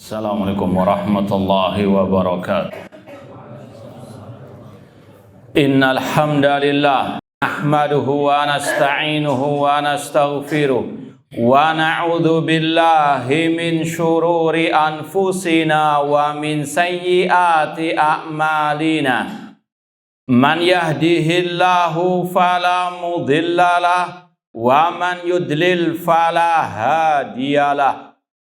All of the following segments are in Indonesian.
Assalamualaikum warahmatullahi wabarakatuh. Innal hamdalillah nahmaduhu wa nasta'inuhu wa nastaghfiruh wa na'udzu billahi min syururi anfusina wa min sayyiati a'malina. Man yahdihillahu fala mudhillalah wa man yudlil fala hadiyalah.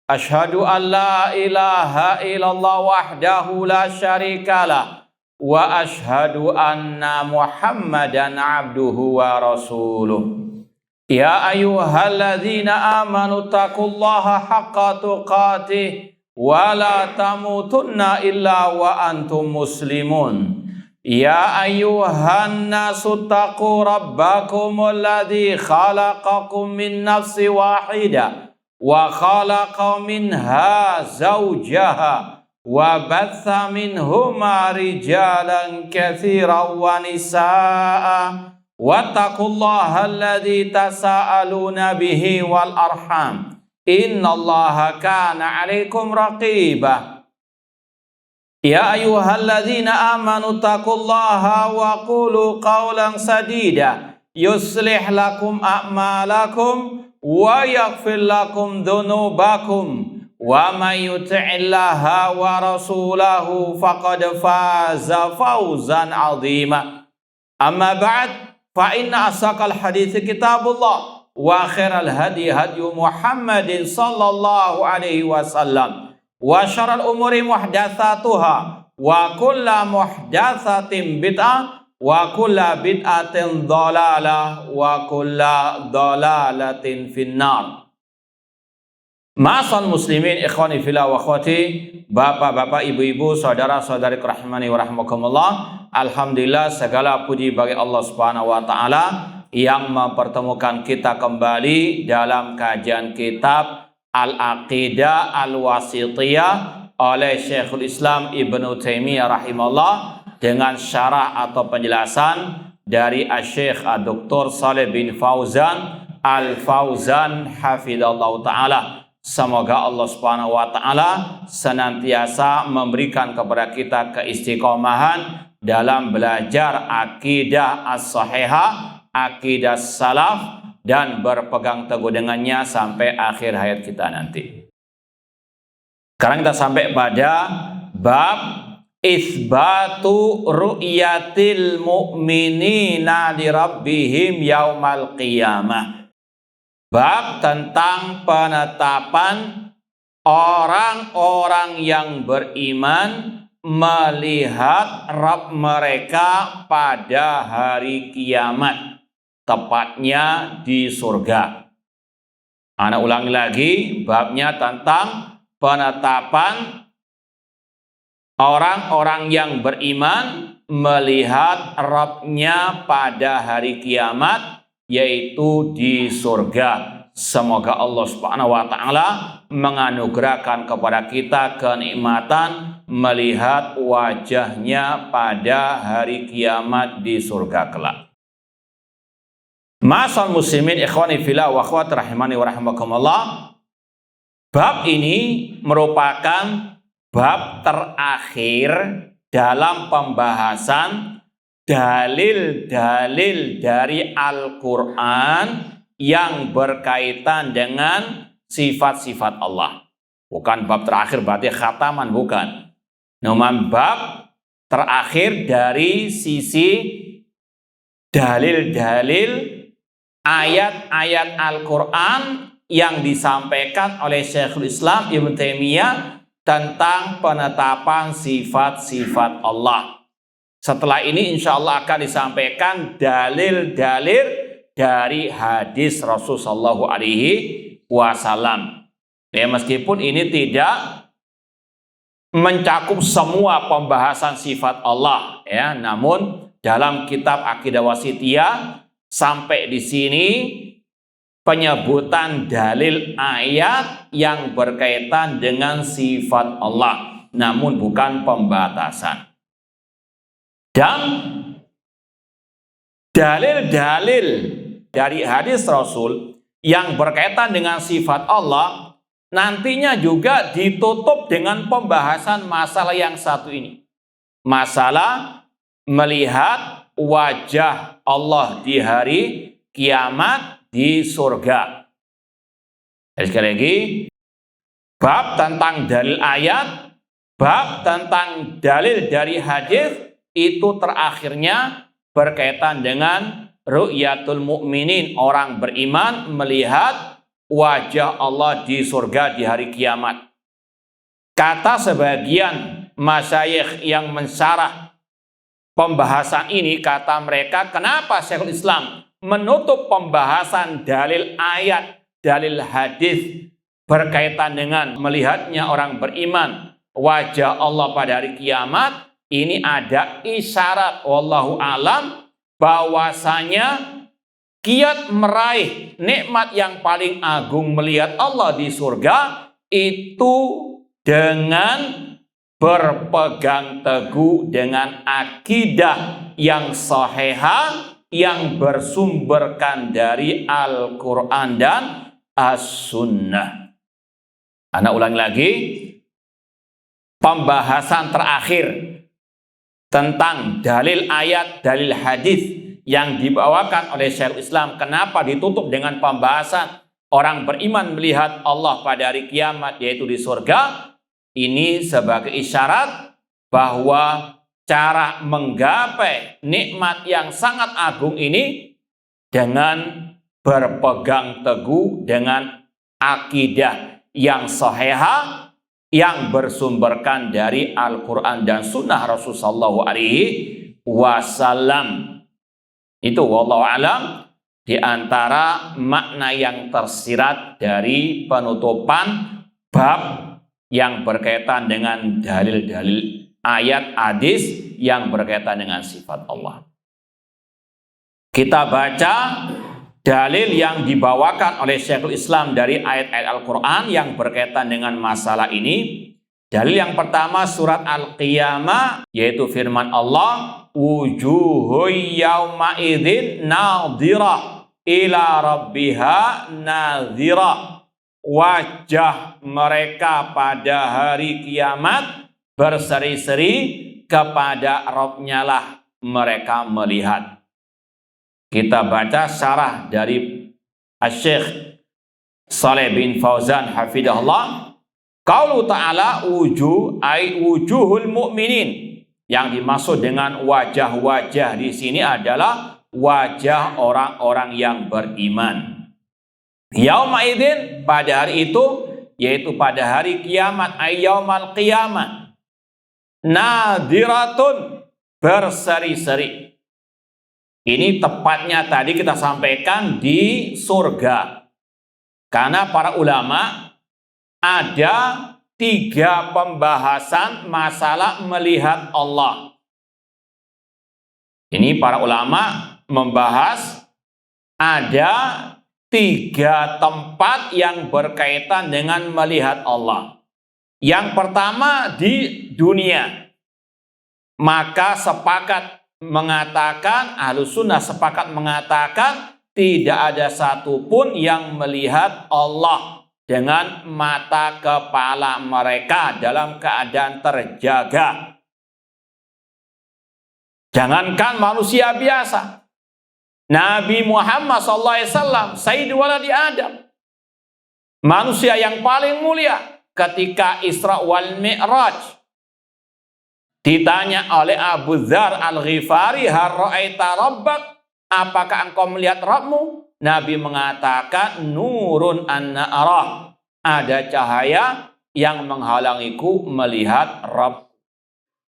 Asyhadu an la ilaha illallah wahdahu la syarikalah wa asyhadu anna Muhammadan abduhu wa rasuluh. Ya ayyuhalladzina amanu taqullaha haqqa tuqatih wa la tamutunna illa wa antum muslimun. Ya ayyuhan nasu taqu rabbakumul ladzi khalaqakum min nafsin wahidah wa khalaqa minha zawjaha wa batha minhuma rijalan katsiran wa nisaa wattaqullaha alladzi tasaaluna bihi wal arham innallaha kana 'alaikum raqiba. Ya ayyuhalladzina amanu taqullaha wa qulu qawlan sadida yuslih lakum a'malakum wa yaghfir lakum dhunubakum wa may yuti'illaha wa rasulahu faqad faza fawzan 'azima. Amma ba'd, fa inna asaqal hadithi kitabullah wa khairal hadi hadi Muhammadin sallallahu alaihi wasallam wa syarrul umuri muhdatsatuha wa kullu muhdatsatin bid'ah wa kulla bid'atin dhalalah wa kulla dhalalatin finnar. Ma'asal muslimin ikhwani fillah wa akhwati, bapak-bapak, ibu-ibu, saudara-saudari rahimani wa rahmakumullah. Alhamdulillah, segala puji bagi Allah Subhanahu wa taala yang mempertemukan kita kembali dalam kajian kitab Al-Aqidah Al-Wasithiyah oleh Syekhul Islam Ibnu Taimiyah rahimahullah dengan syarah atau penjelasan dari Asy-Syaikh Dr. Shalih bin Fauzan Al-Fauzan hafizallahu taala. Semoga Allah Subhanahu wa taala senantiasa memberikan kepada kita keistiqomahan dalam belajar akidah as-sahihah, akidah salaf, dan berpegang teguh dengannya sampai akhir hayat kita nanti. Sekarang kita sampai pada bab Isbatu ru'yatil mu'minina li rabbihim yaumal qiyamah. Bab tentang penetapan orang-orang yang beriman melihat Rabb mereka pada hari kiamat, tepatnya di surga. Ana ulangi lagi, babnya tentang penetapan orang-orang yang beriman melihat Rabb-nya pada hari kiamat, yaitu di surga. Semoga Allah Subhanahu wa taala menganugerahkan kepada kita kenikmatan melihat wajahnya pada hari kiamat di surga kelak. Ma'asal muslimin ikhwani fillah wa akhwati rahimani wa rahimakumullah. Bab ini merupakan bab terakhir dalam pembahasan dalil-dalil dari Al-Quran yang berkaitan dengan sifat-sifat Allah. Bukan bab terakhir berarti khataman, bukan. Namun bab terakhir dari sisi dalil-dalil ayat-ayat Al-Quran yang disampaikan oleh Syekhul Islam Ibnu Taimiyah tentang penetapan sifat-sifat Allah. Setelah ini insya Allah akan disampaikan dalil-dalil dari hadis Rasulullah Shallallahu Alaihi Wasallam. Ya, meskipun ini tidak mencakup semua pembahasan sifat Allah, ya, namun dalam kitab Aqidah Wasithiyah sampai di sini penyebutan dalil ayat yang berkaitan dengan sifat Allah, namun bukan pembatasan. Dan dalil-dalil dari hadis Rasul yang berkaitan dengan sifat Allah nantinya juga ditutup dengan pembahasan masalah yang satu ini. Masalah melihat wajah Allah di hari kiamat di surga. Sekali lagi, bab tentang dalil ayat, bab tentang dalil dari hadis itu terakhirnya berkaitan dengan ru'yatul mukminin, orang beriman melihat wajah Allah di surga di hari kiamat. Kata sebagian masyayikh yang mensyarah pembahasan ini, kata mereka, kenapa Syekhul Islam menutup pembahasan dalil ayat, dalil hadis berkaitan dengan melihatnya orang beriman wajah Allah pada hari kiamat? Ini ada isyarat wallahu alam bahwasanya kiat meraih nikmat yang paling agung melihat Allah di surga itu dengan berpegang teguh dengan akidah yang sahihah yang bersumberkan dari Al-Quran dan As-Sunnah. Ana ulangi lagi, pembahasan terakhir tentang dalil ayat, dalil hadis yang dibawakan oleh Syekhul Islam, kenapa ditutup dengan pembahasan orang beriman melihat Allah pada hari kiamat yaitu di surga? Ini sebagai isyarat bahwa cara menggapai nikmat yang sangat agung ini dengan berpegang teguh dengan akidah yang sahihah yang bersumberkan dari Al-Quran dan Sunnah Rasulullah Shallallahu Alaihi Wasallam. Itu wallahu alam di antara makna yang tersirat dari penutupan bab yang berkaitan dengan dalil-dalil ayat hadis yang berkaitan dengan sifat Allah. Kita baca dalil yang dibawakan oleh Syekhul Islam dari ayat-ayat Al-Quran yang berkaitan dengan masalah ini. Dalil yang pertama surat Al-Qiyamah, yaitu firman Allah, wujuhu yawma idzin nadhirah ila rabbiha nadhirah. Wajah mereka pada hari kiamat berseri-seri, kepada Rabb-Nya lah mereka melihat. Kita baca syarah dari Asy-Syaikh Shalih bin Fauzan hafidhahullah. Qaulu ta'ala wujuhul mu'minin. Yang dimaksud dengan wajah-wajah di sini adalah wajah orang-orang yang beriman. Yauma idzin, pada hari itu, yaitu pada hari kiamat, yaumal qiyamah. Nadiratun, berseri-seri. Ini tepatnya tadi kita sampaikan di surga. Karena para ulama ada 3 pembahasan masalah melihat Allah. Ini para ulama membahas ada 3 tempat yang berkaitan dengan melihat Allah. Yang pertama di dunia. Maka sepakat mengatakan, Ahlussunnah sepakat mengatakan tidak ada satupun yang melihat Allah dengan mata kepala mereka dalam keadaan terjaga. Jangankan manusia biasa, Nabi Muhammad SAW, Sayyid Waladi Adam, manusia yang paling mulia, ketika Isra wal Mi'raj, ditanya oleh Abu Dzar Al-Ghifari, hal ra'aita rabbak, apakah engkau melihat Rabbmu? Nabi mengatakan, nurun anna arah, ada cahaya yang menghalangiku melihat Rabb.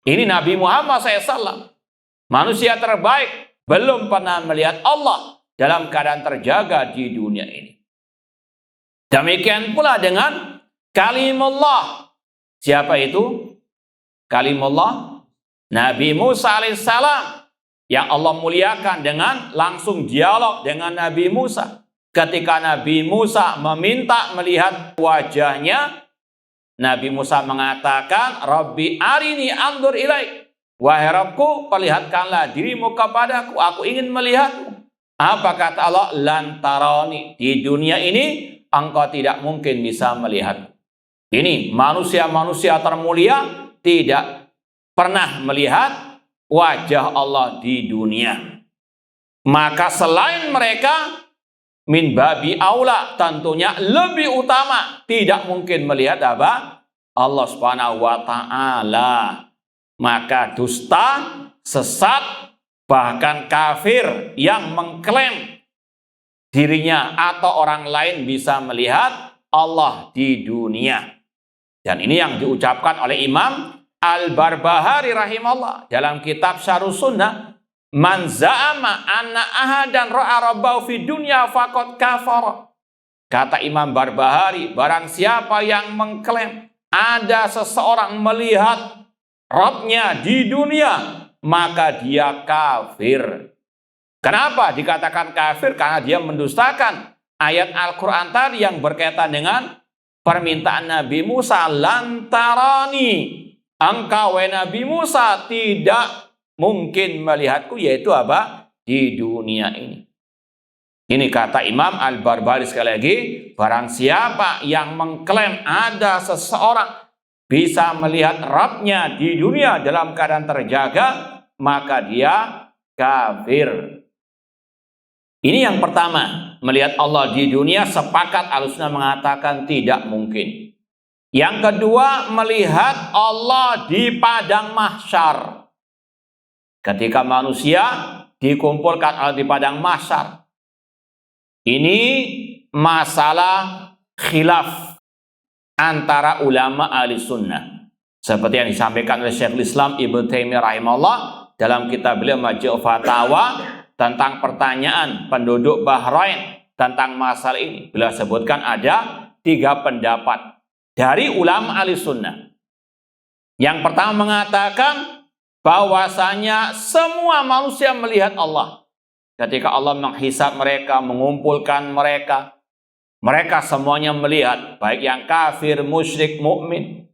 Ini Nabi Muhammad SAW, manusia terbaik, belum pernah melihat Allah dalam keadaan terjaga di dunia ini. Demikian pula dengan kalimullah. Siapa itu? Kalimullah Nabi Musa alaihissalam, yang Allah muliakan dengan langsung dialog dengan Nabi Musa. Ketika Nabi Musa meminta melihat wajahnya, Nabi Musa mengatakan, Rabbi arini andur ilaik. Wahai Rabbku, perlihatkanlah dirimu kepadaku, aku ingin melihatmu. Apa kata Allah? Lan tarani, di dunia ini engkau tidak mungkin bisa melihatku. Ini manusia-manusia termulia tidak pernah melihat wajah Allah di dunia. Maka selain mereka, min babi aula, tentunya lebih utama tidak mungkin melihat apa? Allah Subhanahu wa taala. Maka dusta, sesat, bahkan kafir yang mengklaim dirinya atau orang lain bisa melihat Allah di dunia. Dan ini yang diucapkan oleh Imam Al-Barbahari rahimahullah dalam kitab Syarh Sunnah, man za'ama anna ahadan ra'a rabbahu fi dunya faqad kafara. Kata Imam Barbahari, barang siapa yang mengklaim ada seseorang melihat Rabbnya di dunia, maka dia kafir. Kenapa dikatakan kafir? Karena dia mendustakan ayat Al-Quran tadi yang berkaitan dengan permintaan Nabi Musa, lantarani, engkau Nabi Musa tidak mungkin melihatku, yaitu apa? Di dunia ini. Ini kata Imam Al-Barbahari sekali lagi, barang siapa yang mengklaim ada seseorang bisa melihat Rabbnya di dunia dalam keadaan terjaga, maka dia kafir. Ini yang pertama, melihat Allah di dunia sepakat Ahlussunnah mengatakan tidak mungkin. Yang kedua, melihat Allah di padang mahsyar. Ketika manusia dikumpulkan di padang mahsyar. Ini masalah khilaf antara ulama ahli sunnah. Seperti yang disampaikan oleh Syekhul Islam Ibnu Taimiyah rahimahullah dalam kitab beliau Majmu' Fatawa tentang pertanyaan penduduk Bahrain tentang masalah ini. Beliau sebutkan ada 3 pendapat dari ulama ahli sunnah. Yang pertama mengatakan bahwasanya semua manusia melihat Allah. Ketika Allah menghisab mereka, mengumpulkan mereka, mereka semuanya melihat, baik yang kafir, musyrik, mukmin,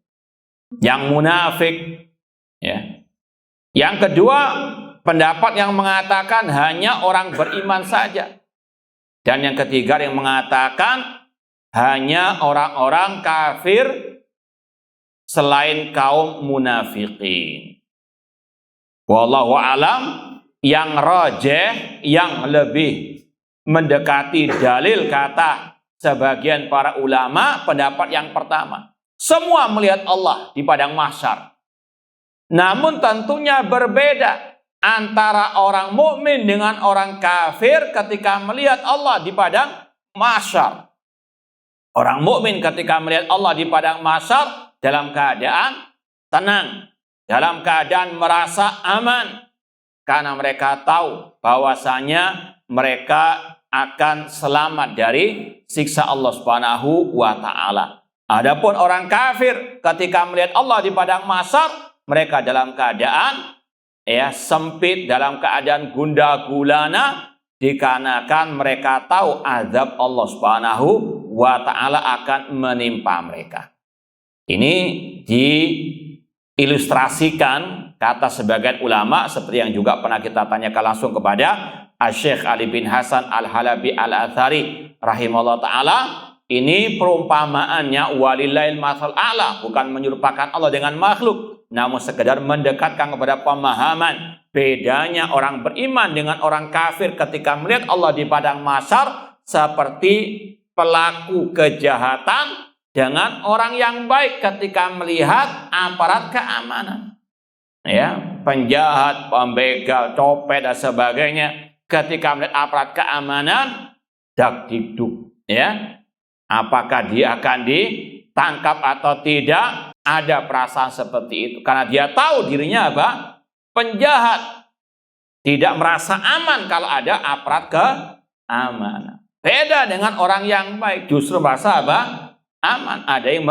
yang munafik. Ya. Yang kedua, pendapat yang mengatakan hanya orang beriman saja. Dan yang ketiga yang mengatakan hanya orang-orang kafir selain kaum munafikin. Wallahu alam, yang rajih, yang lebih mendekati dalil kata sebagian para ulama, pendapat yang pertama. Semua melihat Allah di padang mahsyar. Namun tentunya berbeda antara orang mukmin dengan orang kafir ketika melihat Allah di padang mahsyar. Orang mukmin ketika melihat Allah di padang mahsyar dalam keadaan tenang, dalam keadaan merasa aman, karena mereka tahu bahwasanya mereka akan selamat dari siksa Allah Subhanahu wa taala. Adapun orang kafir ketika melihat Allah di padang mahsyar, mereka dalam keadaan sempit, dalam keadaan gundah gulana, dikarenakan mereka tahu azab Allah Subhanahu wa taala akan menimpa mereka. Ini diilustrasikan kata sebagian ulama seperti yang juga pernah kita tanyakan langsung kepada Syekh Ali bin Hasan Al-Halabi Al-Athari rahimahullah taala. Ini perumpamaannya walillahil mathal a'la, bukan menyerupakan Allah dengan makhluk, namun sekedar mendekatkan kepada pemahaman bedanya orang beriman dengan orang kafir ketika melihat Allah di padang mahsyar, seperti pelaku kejahatan dengan orang yang baik ketika melihat aparat keamanan. Ya, penjahat, pembegal, copet dan sebagainya ketika melihat aparat keamanan, dak dikduk, ya. Apakah dia akan ditangkap atau tidak? Ada perasaan seperti itu. Karena dia tahu dirinya apa? Penjahat. Tidak merasa aman kalau ada aparat keamanan. Beda dengan orang yang baik. Justru merasa apa? Aman. Ada yang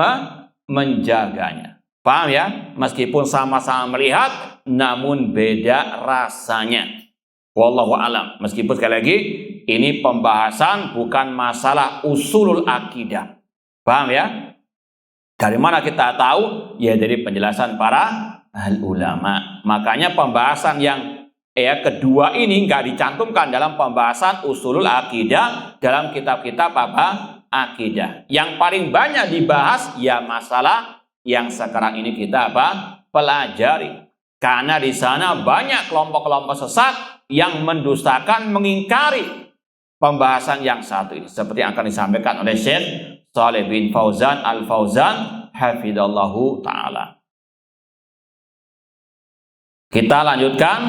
menjaganya. Paham ya? Meskipun sama-sama melihat, namun beda rasanya. Wallahu alam. Meskipun sekali lagi, ini pembahasan bukan masalah usulul akidah. Paham ya? Dari mana kita tahu? Ya dari penjelasan para ahli ulama. Makanya pembahasan yang kedua ini nggak dicantumkan dalam pembahasan usulul akidah dalam kitab-kitab apa? akidah. Yang paling banyak dibahas ya masalah yang sekarang ini kita pelajari. Karena di sana banyak kelompok-kelompok sesat yang mendustakan, mengingkari pembahasan yang satu ini. Seperti yang akan disampaikan oleh Syekh Shalih bin Fauzan Al-Fauzan hafidhallahu ta'ala. Kita lanjutkan.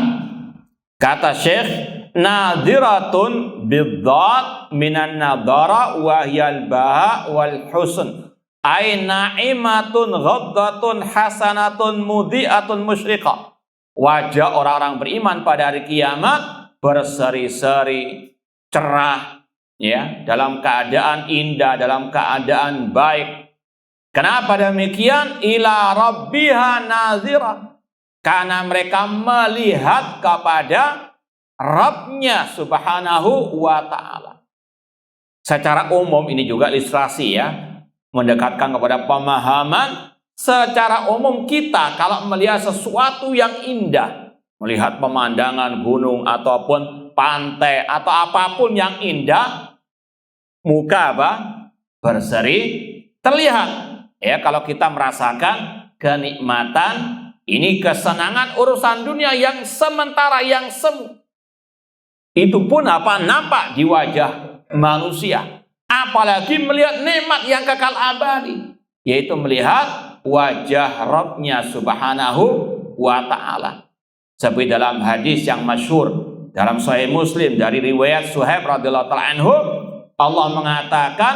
Kata Syekh, nadiratun bidzat minan nadara wa hiyal baha wal husn. Ay na'imatun ghaddatun hasanatun mudhi'atun musyriqah. Wajah orang-orang beriman pada hari kiamat berseri-seri, cerah, ya, dalam keadaan indah, dalam keadaan baik. Kenapa demikian? Ila rabbiha nazirah. Karena mereka melihat kepada Rabbnya subhanahu wa ta'ala. Secara umum ini juga ilustrasi ya, mendekatkan kepada pemahaman. Secara umum kita kalau melihat sesuatu yang indah, melihat pemandangan gunung ataupun pantai atau apapun yang indah, muka berseri terlihat. Ya, kalau kita merasakan kenikmatan, ini kesenangan urusan dunia yang sementara, yang semu. Itu pun nampak di wajah manusia. Apalagi melihat nikmat yang kekal abadi, yaitu melihat wajah Rabbnya subhanahu wa ta'ala. Seperti dalam hadis yang masyhur dalam Sahih Muslim dari riwayat Suhaib radhiyallahu ta'ala anhu, Allah mengatakan,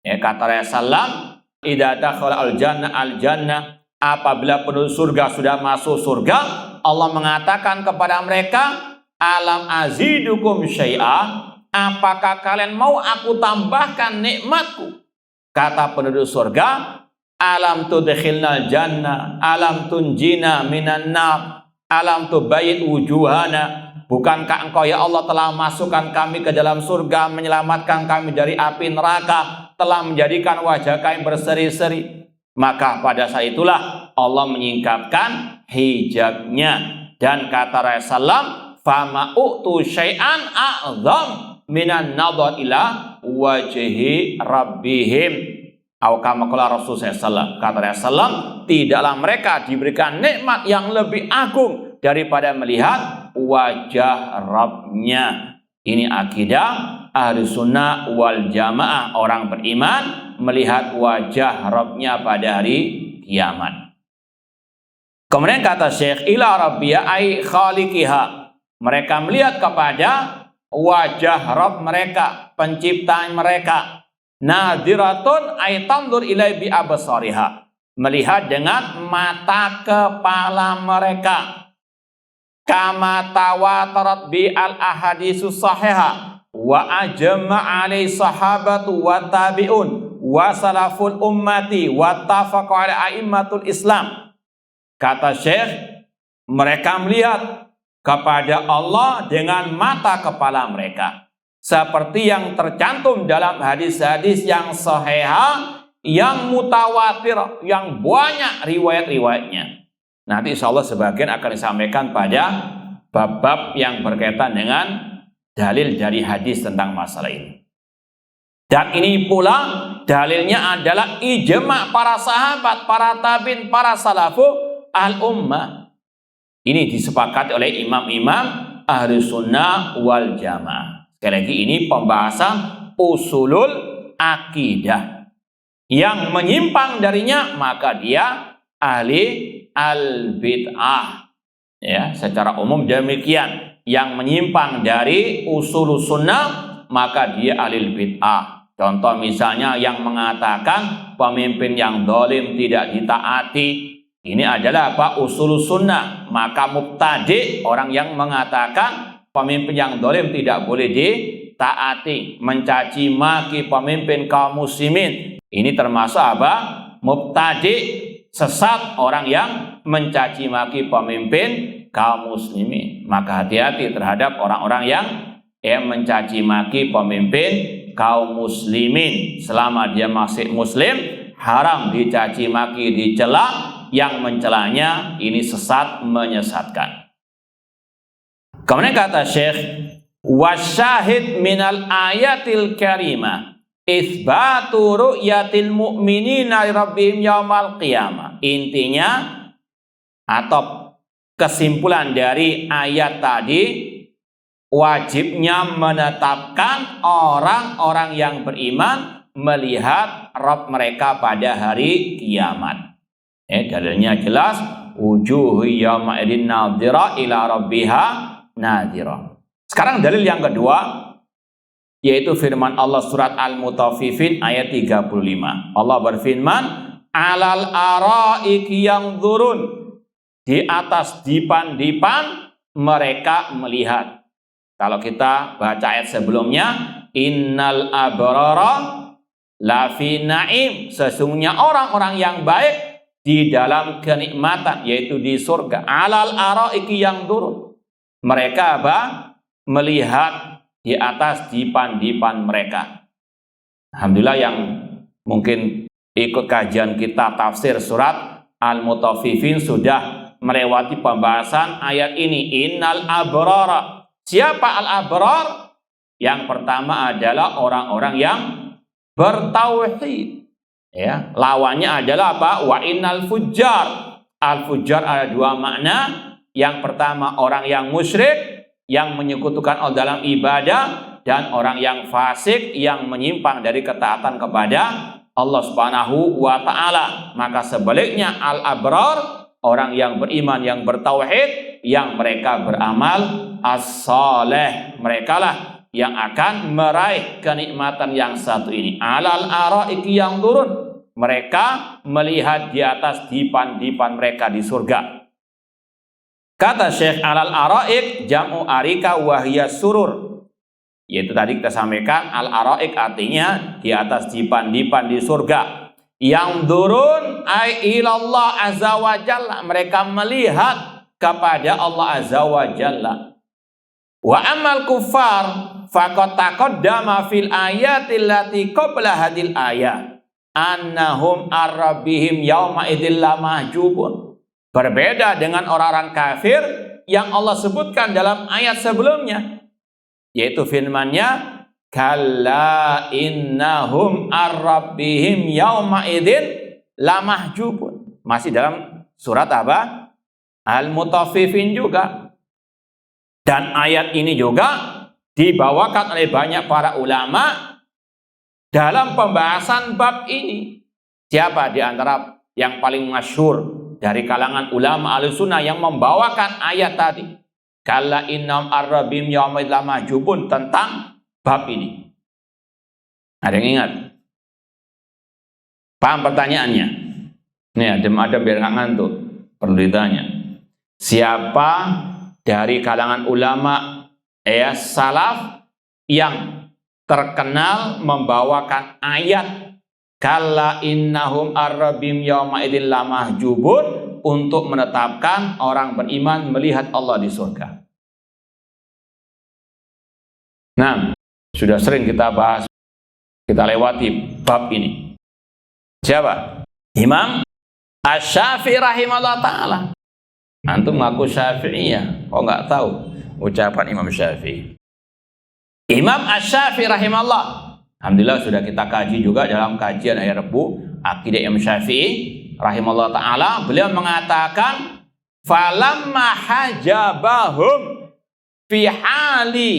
ya, kata Rasulullah, idza dakhala al-jannah, apabila penduduk surga sudah masuk surga, Allah mengatakan kepada mereka, alam azidukum syai'a, apakah kalian mau aku tambahkan nikmatku? Kata penduduk surga, alam tudkhilnal jannah, alam tunjina minan nar, alam tubayyid wujuhana. Bukankah engkau ya Allah telah masukkan kami ke dalam surga, menyelamatkan kami dari api neraka, telah menjadikan wajah kami berseri-seri. Maka pada saat itulah Allah menyingkapkan hijabnya. Dan kata Rasulullah, fama u'tu syai'an a'zam minan nadhar ila wajhi rabbihim. Kama qala Rasulullah sallallahu, kata Rasulullah, tidaklah mereka diberikan nikmat yang lebih agung daripada melihat wajah Rabbnya. Ini akidah ahli sunnah wal jamaah, orang beriman melihat wajah Rabbnya pada hari kiamat. Kemudian kata Syekh, ila rabbiya ay khaliqiha, mereka melihat kepada wajah Rabb mereka, penciptaan mereka. Nadiratun ay tandur ilai bi absariha, melihat dengan mata kepala mereka. Kama tawatarat bi al ahadisus sahihah wa ajma alai sahabatu wa tabi'un wa salaful ummati wa tafaqu ala a'immatul Islam. Kata Syekh, mereka melihat kepada Allah dengan mata kepala mereka, seperti yang tercantum dalam hadis-hadis yang sahihah, yang mutawatir, yang banyak riwayat-riwayatnya. Nanti insya Allah sebagian akan disampaikan pada bab-bab yang berkaitan dengan dalil dari hadis tentang masalah ini. Dan ini pula dalilnya adalah ijma' para sahabat, para tabi'in, para salafu al-ummah. Ini disepakati oleh imam-imam ahli sunnah wal jamaah. Sekali lagi ini pembahasan usulul akidah. Yang menyimpang darinya maka dia ahli al-bid'ah. Ya, secara umum demikian. Yang menyimpang dari usul sunnah maka dia ahli bid'ah. Contoh misalnya yang mengatakan pemimpin yang zalim tidak ditaati, ini adalah usul sunnah. Maka mubtadi', orang yang mengatakan pemimpin yang zalim tidak boleh ditaati, mencaci maki pemimpin kaum muslimin, ini termasuk mubtadi', sesat, orang yang mencaci maki pemimpin kaum muslimin. Maka hati-hati terhadap orang-orang yang mencaci maki pemimpin kaum muslimin. Selama dia masih muslim, haram dicaci maki, dicela. Yang mencelanya ini sesat, menyesatkan. Kemudian kata Syekh, wasyahid minal ayatil karimah Isbatu ru'yatil mu'minina rabbihim yaumal qiyamah. Intinya atau kesimpulan dari ayat tadi, wajibnya menetapkan orang-orang yang beriman melihat Rabb mereka pada hari kiamat. Dalilnya jelas, wujuhu yawma idin nadhira ila rabbiha nadhira. Sekarang dalil yang kedua, yaitu firman Allah surat Al-Mutaffifin ayat 35. Allah berfirman, alal araiki yanzurun, di atas dipan-dipan mereka melihat. Kalau kita baca ayat sebelumnya, innal abrara lafi na'im, sesungguhnya orang-orang yang baik di dalam kenikmatan, yaitu di surga. Alal araiki yanzurun, mereka apa? Melihat di atas dipan-dipan mereka. Alhamdulillah yang mungkin ikut kajian kita tafsir surat Al-Mutaffifin sudah melewati pembahasan ayat ini. Innal abrara. Siapa al-abrar? Yang pertama adalah orang-orang yang bertauhid. Ya, lawannya adalah apa? Wa innal fujjar. Al-fujjar ada dua makna. Yang pertama orang yang musyrik, yang menyekutukan Allah dalam ibadah, dan orang yang fasik yang menyimpang dari ketaatan kepada Allah Subhanahu wa taala. Maka sebaliknya al-abrar, orang yang beriman, yang bertauhid, yang mereka beramal as-saleh, merekalah yang akan meraih kenikmatan yang satu ini. Alal araiki yang turun, mereka melihat di atas dipan-dipan mereka di surga. Kata Syekh, alal araik jam'u arika wahiyya surur. Yaitu tadi kita sampaikan, al araik artinya di atas dipan-dipan di surga. Yang turun ay ilallah azza wa jalla, mereka melihat kepada Allah azza wa jalla. Wa amal kuffar faqad taqaddama fil ayatil lati qabla hadil ayat annahum ar-rabbihim yauma idzil lamahjubun. Berbeda dengan orang-orang kafir yang Allah sebutkan dalam ayat sebelumnya, yaitu firman-Nya, kalla innahum ar-rabbihim yauma idzin lamahjubun. Masih dalam surat apa? Al-Mutaffifin juga. Dan ayat ini juga dibawakan oleh banyak para ulama dalam pembahasan bab ini. Siapa di antara yang paling masyhur dari kalangan ulama Ahlussunnah yang membawakan ayat tadi? Kalla innahum ar-rabbihim yauma idzin lamahjubun, tentang bab ini. Ada yang ingat? Paham pertanyaannya? Nih, adem-adem biar nggak ngantuk. Perlu ditanya. Siapa dari kalangan ulama salaf yang terkenal membawakan ayat kalla innahum ar-rabbihim yauma idzin lamahjubun untuk menetapkan orang beriman melihat Allah di surga? Nah, sudah sering kita bahas, kita lewati bab ini. Siapa? Imam Asy-Syafi'i rahimahullah ta'ala. Antum ngaku Syafi'iyah, kok nggak tahu ucapan Imam Syafi'i? Imam Asy-Syafi'i rahimahullah, alhamdulillah sudah kita kaji juga dalam kajian hari Rabu akidah Imam Syafi'i rahimahullah ta'ala. Beliau mengatakan, falamma hajabahum fi hali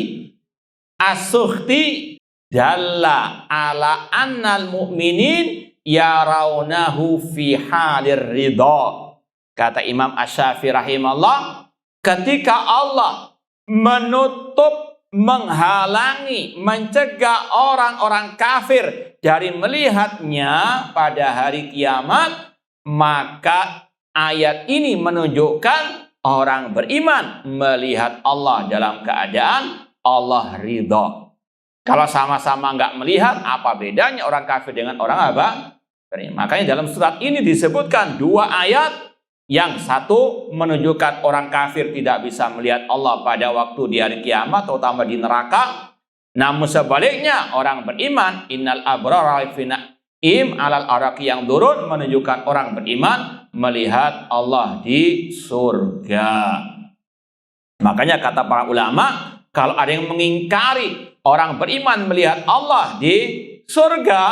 as-sukhti dalla ala annal mu'minin yarawnahu fi halir ridha. Kata Imam Asy-Syafi'i rahimahullah, ketika Allah menutup, menghalangi, mencegah orang-orang kafir dari melihatnya pada hari kiamat, maka ayat ini menunjukkan orang beriman melihat Allah dalam keadaan Allah ridha. Kalau sama-sama nggak melihat, apa bedanya orang kafir dengan orang apa? Makanya dalam surat ini disebutkan dua ayat. Yang satu menunjukkan orang kafir tidak bisa melihat Allah pada waktu di hari kiamat, terutama di neraka. Namun sebaliknya orang beriman, innal abrara fi na'im alal araqi yang turun, menunjukkan orang beriman melihat Allah di surga. Makanya kata para ulama, kalau ada yang mengingkari orang beriman melihat Allah di surga,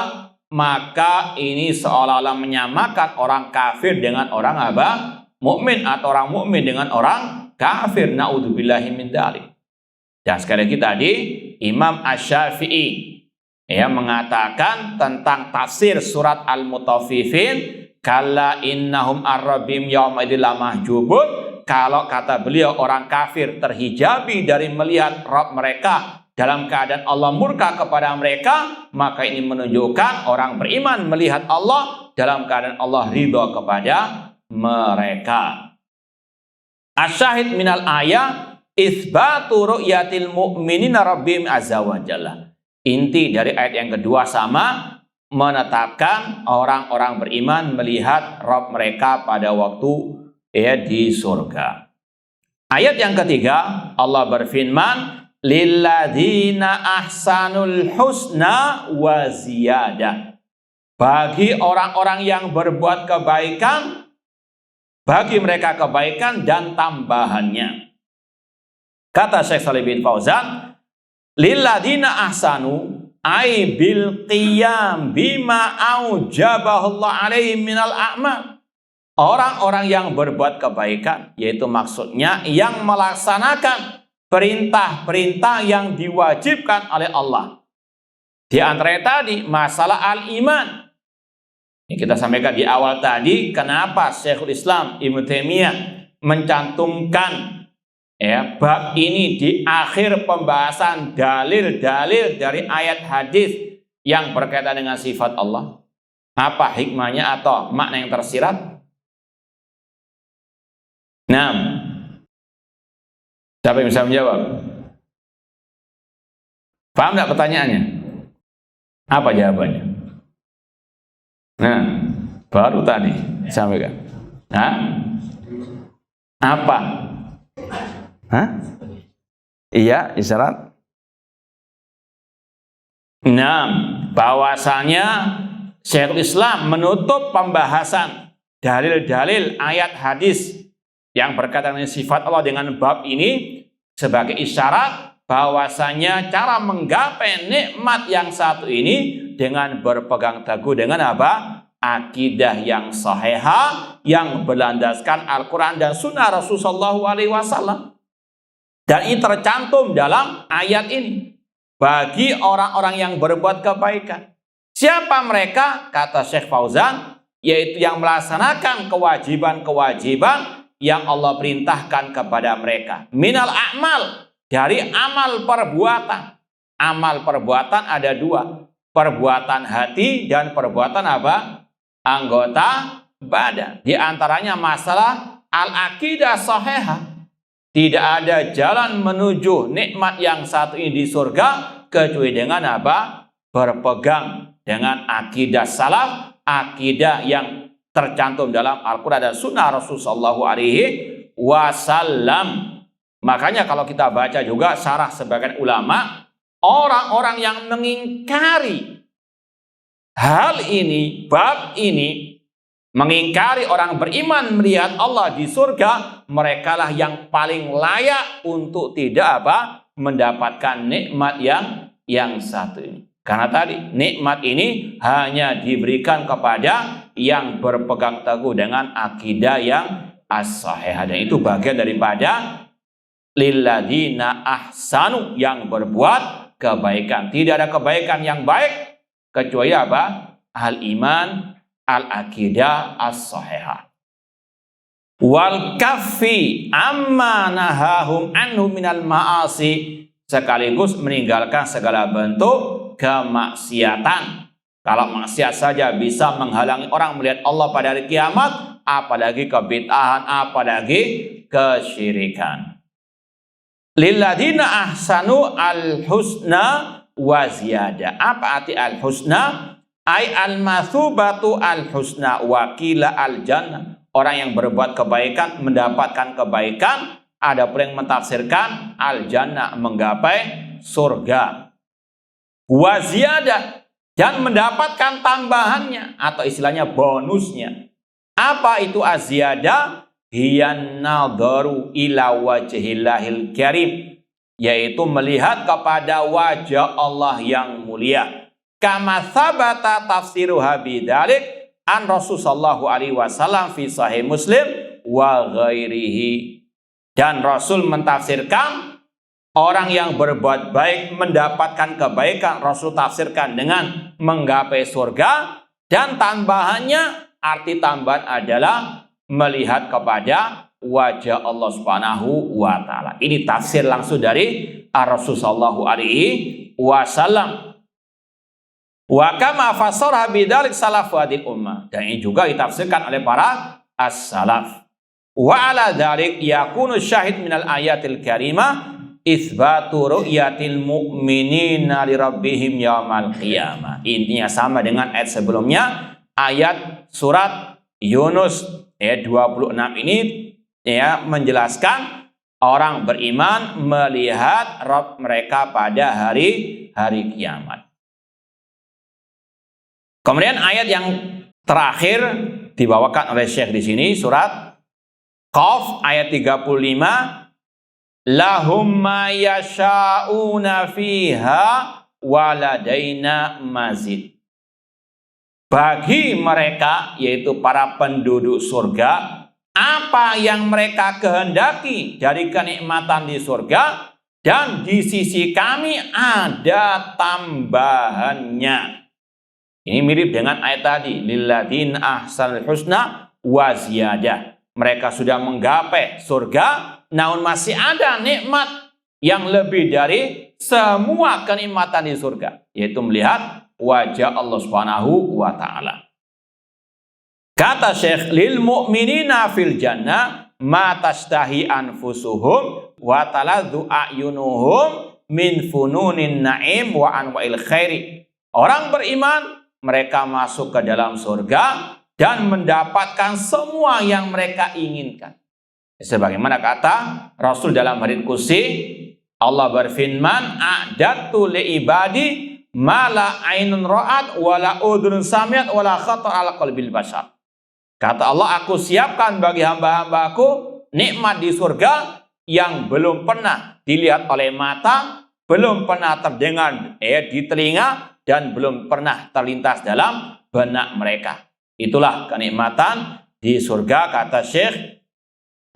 maka ini seolah-olah menyamakan orang kafir dengan orang apa? Mukmin, atau orang mukmin dengan orang kafir. Naudzubillahi min dzalik. Dan sekali lagi tadi Imam Asy-Syafi'i mengatakan tentang tafsir surat Al-Mutaffifin, kalla innahum ar-rabbim yauma idzil lamahjubun. Kalau kata beliau orang kafir terhijabi dari melihat Rabb mereka dalam keadaan Allah murka kepada mereka, maka ini menunjukkan orang beriman melihat Allah dalam keadaan Allah ridha kepada mereka. Asyahid minal ayat itsbatu ru'yatil mu'minina rabbihim azza wa jalla. Inti dari ayat yang kedua sama, menetapkan orang-orang beriman melihat Rabb mereka pada waktu di surga. Ayat yang ketiga, Allah berfirman, lilladzina ahsanul husna wa ziyadah. Bagi orang-orang yang berbuat kebaikan, bagi mereka kebaikan dan tambahannya. Kata Syekh Shalih bin Fauzan, lilladzina ahsanu ay bil qiyam bima aujabahullah alaihim minal a'mal. Orang-orang yang berbuat kebaikan, yaitu maksudnya yang melaksanakan perintah-perintah yang diwajibkan oleh Allah. Di antaranya tadi masalah al-iman. Ini kita sampaikan di awal tadi, kenapa Syekhul Islam Ibnu Taimiyah mencantumkan bab ini di akhir pembahasan dalil-dalil dari ayat hadis yang berkaitan dengan sifat Allah. Apa hikmahnya atau makna yang tersirat? Nah, siapa yang bisa menjawab? Paham nggak pertanyaannya? Apa jawabannya? Nah, baru tadi sampaikan. Hah? Apa? Hah? Iya, isyarat. Nah, bahwasanya Syekhul Islam menutup pembahasan dalil-dalil ayat hadis yang berkaitan dengan sifat Allah dengan bab ini sebagai isyarat bahwasanya cara menggapai nikmat yang satu ini dengan berpegang teguh dengan apa? Akidah yang sahihah yang berlandaskan Al-Quran dan Sunnah Rasulullah SAW. Dan ini tercantum dalam ayat ini. Bagi orang-orang yang berbuat kebaikan. Siapa mereka? Kata Syekh Fauzan, yaitu yang melaksanakan kewajiban-kewajiban yang Allah perintahkan kepada mereka. Minal a'mal, dari amal perbuatan. Amal perbuatan ada dua. Perbuatan hati dan perbuatan apa? Anggota badan. Di antaranya masalah al-aqidah sahihah. Tidak ada jalan menuju nikmat yang satu ini di surga kecuali dengan apa? Berpegang dengan akidah salaf, akidah yang tercantum dalam Al-Quran dan Sunnah Rasulullah SAW. Makanya kalau kita baca juga syarah sebagian ulama, orang-orang yang mengingkari hal ini, bab ini, mengingkari orang beriman melihat Allah di surga, merekalah yang paling layak untuk tidak mendapatkan nikmat yang satu ini. Karena tadi nikmat ini hanya diberikan kepada yang berpegang teguh dengan akidah yang as-sahihah, dan itu bagian daripada lilladzina ahsanu, yang berbuat kebaikan. Tidak ada kebaikan yang baik kecuali apa? Al-iman, al-aqidah as-sahihah. Wal kaffi amma nahahum anhu minal ma'asi, sekaligus meninggalkan segala bentuk kemaksiatan. Kalau maksiat saja bisa menghalangi orang melihat Allah pada hari kiamat, apalagi kebid'ahan, apalagi kesyirikan. Lilladzina ahsanu al-husna wa ziyadah. Apa arti al-husna? Ay al-mathubatu al-husna wa qila al-jannah. Orang yang berbuat kebaikan mendapatkan kebaikan. Ada pula yang mentafsirkan al-jannah, menggapai surga. Wa ziyadah, dan mendapatkan tambahannya atau istilahnya bonusnya. Apa itu az-ziyadah? Hiyan nadharu ila wajhillahil karim, yaitu melihat kepada wajah Allah yang mulia. kama thabata tafsiruha bidzalik an Rasul sallallahu alaihi wasallam fi sahih Muslim wa ghairihi. Dan Rasul mentafsirkan orang yang berbuat baik mendapatkan kebaikan, Rasul tafsirkan dengan menggapai surga, dan tambahannya, arti tambahan adalah melihat kepada wajah Allah Subhanahu wa taala. Ini tafsir langsung dari Rasul sallallahu alaihi wasallam. Wa kama fassara bidzalik salaf hadil ummah. Dan ini juga ditafsirkan oleh para as-salaf. Wa ala dzalik yakunu syahid minal ayatil karimah itsbatu ru'yatil mu'minina li rabbihim yaumal qiyamah. Intinya sama dengan ayat sebelumnya, ayat surat Yunus ayat 26 ini ya menjelaskan orang beriman melihat Rabb mereka pada hari kiamat. Kemudian ayat yang terakhir dibawakan oleh Syekh di sini surat Qaf ayat 35, lahum ma yasha'una fiha waladaina mazid. Bagi mereka, yaitu para penduduk surga, apa yang mereka kehendaki dari kenikmatan di surga, dan di sisi kami ada tambahannya. Ini mirip dengan ayat tadi, lilladzina ahsanul husna wa ziyadah. Mereka sudah menggapai surga, namun masih ada nikmat yang lebih dari semua kenikmatan di surga, yaitu melihat wajah Allah Subhanahu wa taala. Kata Syekh, lil mu'minina fil jannah ma tashtahi anfusuhum wa taladzu a'yunuhum min fununin na'im wa anwa'il khairi. Orang beriman mereka masuk ke dalam surga dan mendapatkan semua yang mereka inginkan. Sebagaimana kata Rasul dalam hadits qudsi, Allah berfirman, a'dadtu li ibadi ma la ainun ra'at wa la udhun sami'at wa la khatar ala qalbil bashar. Kata Allah, aku siapkan bagi hamba-hambaku nikmat di surga yang belum pernah dilihat oleh mata, belum pernah terdengar di telinga, dan belum pernah terlintas dalam benak mereka. Itulah kenikmatan di surga, kata Syekh.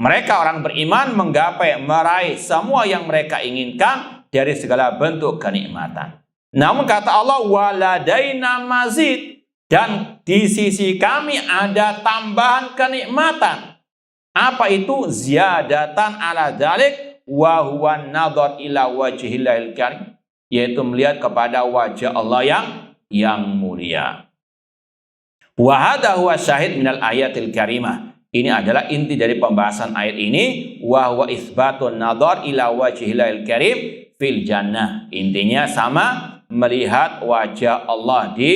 Mereka orang beriman menggapai, meraih semua yang mereka inginkan dari segala bentuk kenikmatan. Namun kata Allah, waladaina mazid, dan di sisi kami ada tambahan kenikmatan. Apa itu? Ziyadatan ala dzalik wa huwa nadhar ila wajhillahil karim, yaitu melihat kepada wajah Allah yang mulia. Wa hadha huwa syahid minal ayatil karimah. Ini adalah inti dari pembahasan ayat ini, wa huwa itsbatun nadhar ila wajhillahil karim fil jannah. Intinya sama, melihat wajah Allah di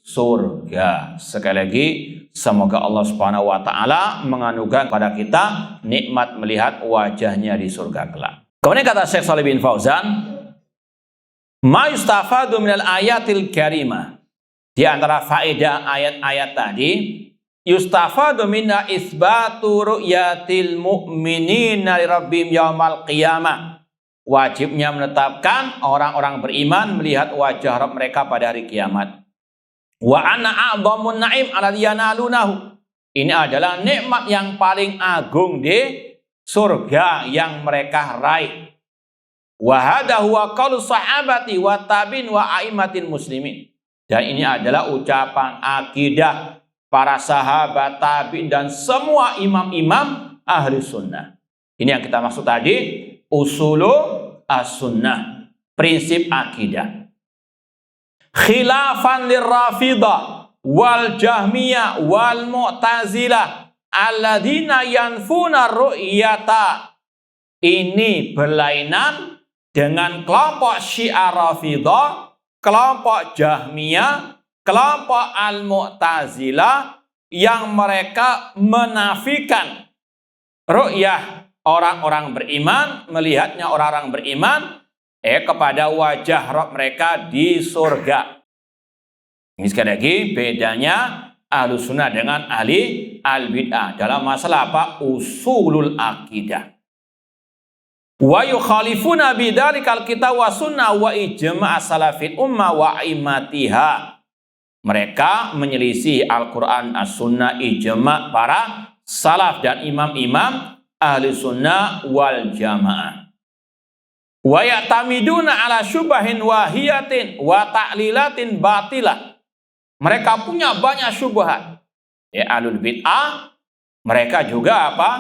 surga. Sekali lagi, semoga Allah Subhanahu wa taala menganugerahkan kepada kita nikmat melihat wajahnya di surga kelak. Kemudian kata Syekh Shalih bin Fauzan, ma yustafadu minal ayatil karimah. Di antara faedah ayat-ayat tadi, yustafadu minna isbatu ru'yatil mu'minina li rabbihim yaumal qiyamah. Wajibnya menetapkan orang-orang beriman melihat wajah Rabb mereka pada hari kiamat. Wa anna a'dhamun na'im alladzi yanalunahu. Ini adalah nikmat yang paling agung di surga yang mereka raih. Wa hadha huwa qaulu sahabati wa tabi'in wa a'immatil muslimin. Dan ini adalah ucapan akidah para sahabat, tabi'in, dan semua imam-imam ahli sunnah. Ini yang kita maksud tadi, usulu as-sunnah, prinsip akidah. Khilafan lirrafidah wal jahmiyah wal mu'tazilah alladzina yanfuna ru'yata. Ini berlainan dengan kelompok Syiah Rafidah, kelompok Jahmiyah, kelompok Al-Mu'tazilah yang mereka menafikan ru'yah orang-orang beriman, melihatnya orang-orang beriman kepada wajah Rabb mereka di surga. Ini sekali lagi bedanya ahlu sunnah dengan ahli al-bid'ah dalam masalah apa? Usulul akidah. Wa yukhalifuna bidzalikal kitab wa sunnah wa ijma' salafil ummah wa imatiha. Mereka menyelisih Al-Quran, As-Sunnah, ijma' para salaf dan imam-imam ahli sunnah wal jamaah. Wa ya'tamiduna ala syubahin wahiyatin wa ta'lilatin batilah. Mereka punya banyak syubhat. Ya, ahlul bid'ah, mereka juga apa?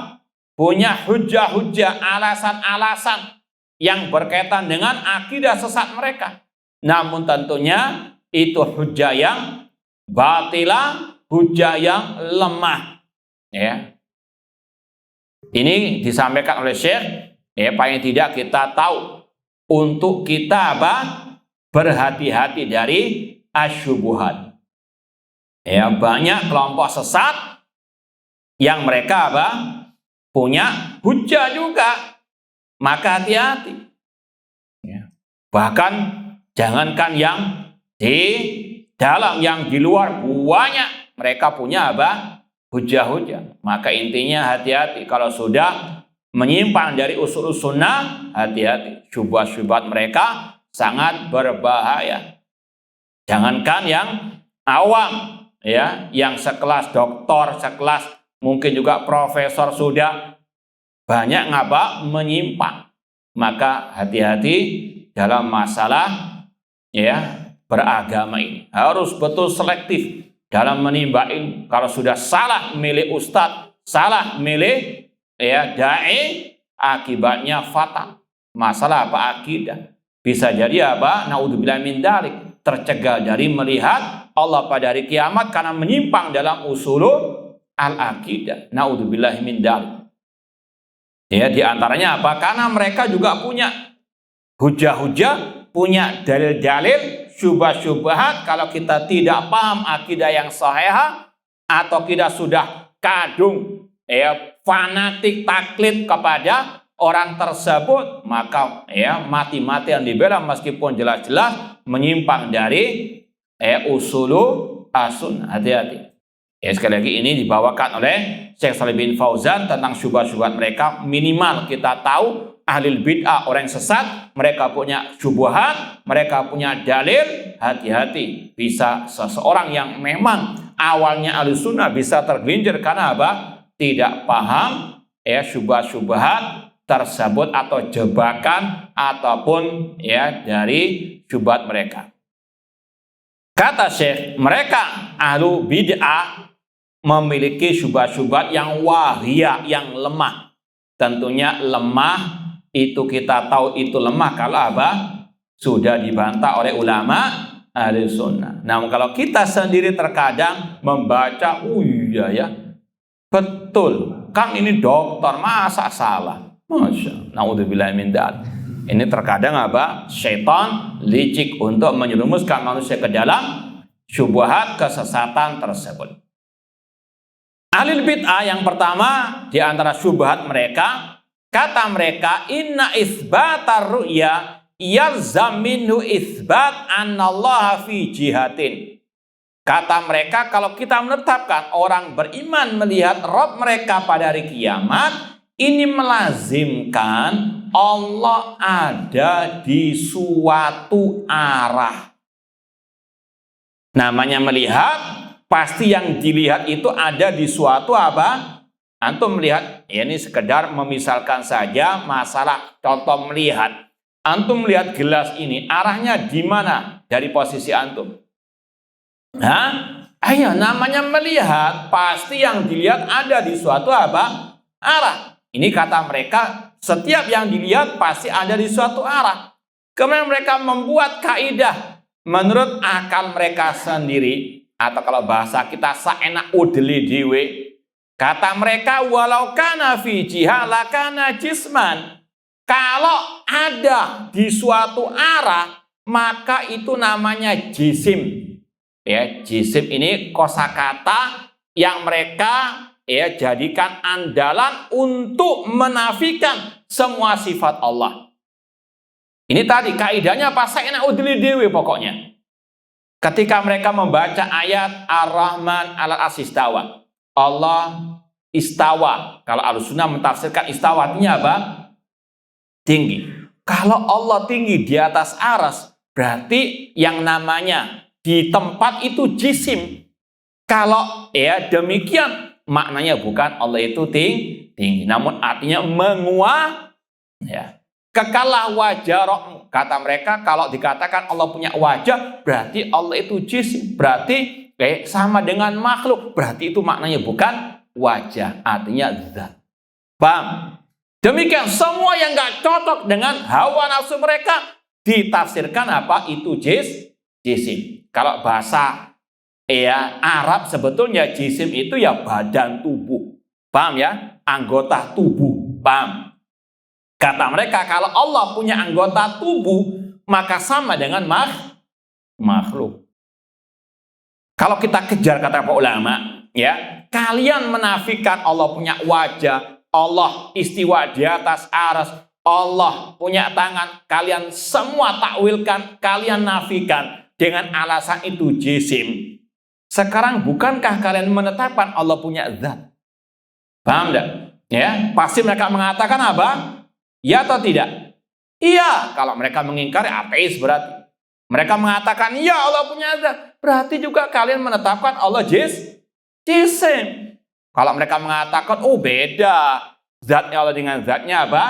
Punya hujah-hujah, alasan-alasan yang berkaitan dengan akidah sesat mereka. Namun tentunya itu hujah yang batilah, hujah yang lemah. Ya. Ini disampaikan oleh Syekh, ya, paling tidak kita tahu untuk kita apa? Berhati-hati dari asyubuhat. Ya, banyak kelompok sesat yang mereka apa? Punya hujah juga. Maka hati-hati. Ya. Bahkan jangankan yang di dalam, yang di luar banyak mereka punya apa? Hujah-hujah. Maka intinya hati-hati kalau sudah menyimpang dari usul sunnah, hati-hati. Syubhat-syubhat mereka sangat berbahaya. Jangankan yang awam, ya, yang sekelas doktor, sekelas mungkin juga profesor sudah banyak ngapa menyimpang. Maka hati-hati dalam masalah, ya, beragama ini. Harus betul selektif dalam menimba ilmu. Kalau sudah salah milih ustadz, salah milih, ya, dai, akibatnya fatal. Masalah apa? Akidah. Bisa jadi apa? Naudzubillah min dzalik, tercegah dari melihat Allah pada hari kiamat karena menyimpang dalam usulul al-aqidah. Naudzubillah min dzalik. Ya, di antaranya apa? Karena mereka juga punya hujah-hujah, punya dalil-dalil, syubhat-syubhat. Kalau kita tidak paham akidah yang sahih atau kita sudah kadung, ya, fanatik taklid kepada orang tersebut, maka, ya, mati-matian dibela meskipun jelas-jelas menyimpang dari usulu as-sunnah. Hati-hati. Ya, sekali lagi ini dibawakan oleh Syekh Shalih bin Fauzan tentang syubhat-syubhat mereka. Minimal kita tahu ahli bid'ah, orang sesat, mereka punya syubhat, mereka punya dalil. Hati-hati, bisa seseorang yang memang awalnya ahli sunnah bisa tergelincir karena apa? Tidak paham, ya, syubhat-syubhat tersebut atau jebakan ataupun, ya, dari syubhat mereka. Kata Syekh, mereka ahlu bid'ah memiliki syubhat-syubhat yang wahiyah, yang lemah. Tentunya lemah itu kita tahu itu lemah kalau apa? Sudah dibantah oleh ulama ahli sunnah. Namun kalau kita sendiri terkadang membaca, iya ya, betul, Kang ini dokter, masa salah? Masya, naudzubillah min dzalik. Ini terkadang apa? Syaitan licik untuk menyerumuskan manusia ke dalam syubhat kesesatan tersebut. Ahli bid'ah yang pertama di antara syubhat mereka, kata mereka, inna isbatar ru'ya yalzam minhu isbat annallaha fi jihatin. Kata mereka, kalau kita menetapkan orang beriman melihat Rabb mereka pada hari kiamat, ini melazimkan Allah ada di suatu arah. Namanya melihat, pasti yang dilihat itu ada di suatu apa? Antum melihat, ya, ini sekedar memisalkan saja masalah contoh melihat. Antum melihat gelas ini, arahnya di mana dari posisi antum? Ayo, namanya melihat, pasti yang dilihat ada di suatu apa? Arah. Ini kata mereka, setiap yang dilihat pasti ada di suatu arah. Kemudian mereka membuat kaidah menurut akal mereka sendiri, atau kalau bahasa kita saenak udeli dewe. Kata mereka, walau kana fi jihah lakana jisman. Kalau ada di suatu arah, maka itu namanya jisim. Ya, jisim ini kosakata yang mereka, ya, jadikan andalan untuk menafikan semua sifat Allah. Ini tadi kaidahnya apa? Saenak udeli dewe pokoknya. Ketika mereka membaca ayat Ar-Rahman 'alal arsy istawa, Allah istawa. Kalau Ahlussunnah mentafsirkan istawa artinya apa? tinggi. Kalau Allah tinggi di atas aras, berarti yang namanya di tempat itu jisim. Kalau ya demikian, maknanya bukan Allah itu tinggi, namun artinya menguat. Ya. Kekalah wajah roh, kata mereka kalau dikatakan Allah punya wajah, berarti Allah itu jisim, berarti sama dengan makhluk, berarti itu maknanya bukan wajah, artinya zat. Paham? Demikian semua yang nggak cocok dengan hawa nafsu mereka ditafsirkan apa? Itu jisim. Kalau bahasa ya Arab sebetulnya jisim itu ya badan tubuh. Paham ya? Anggota tubuh. Paham? Kata mereka kalau Allah punya anggota tubuh maka sama dengan makhluk. Kalau kita kejar kata para ulama, ya, kalian menafikan Allah punya wajah, Allah istiwa di atas aras, Allah punya tangan, kalian semua takwilkan, kalian nafikan dengan alasan itu jisim. Sekarang bukankah kalian menetapkan Allah punya zat? Paham enggak? Ya, pasti mereka mengatakan apa? Ya atau tidak? Iya, kalau mereka mengingkari ateis berarti. Mereka mengatakan, ya Allah punya zat. Berarti juga kalian menetapkan Allah jisim. Kalau mereka mengatakan, oh beda. Zatnya Allah dengan zatnya apa?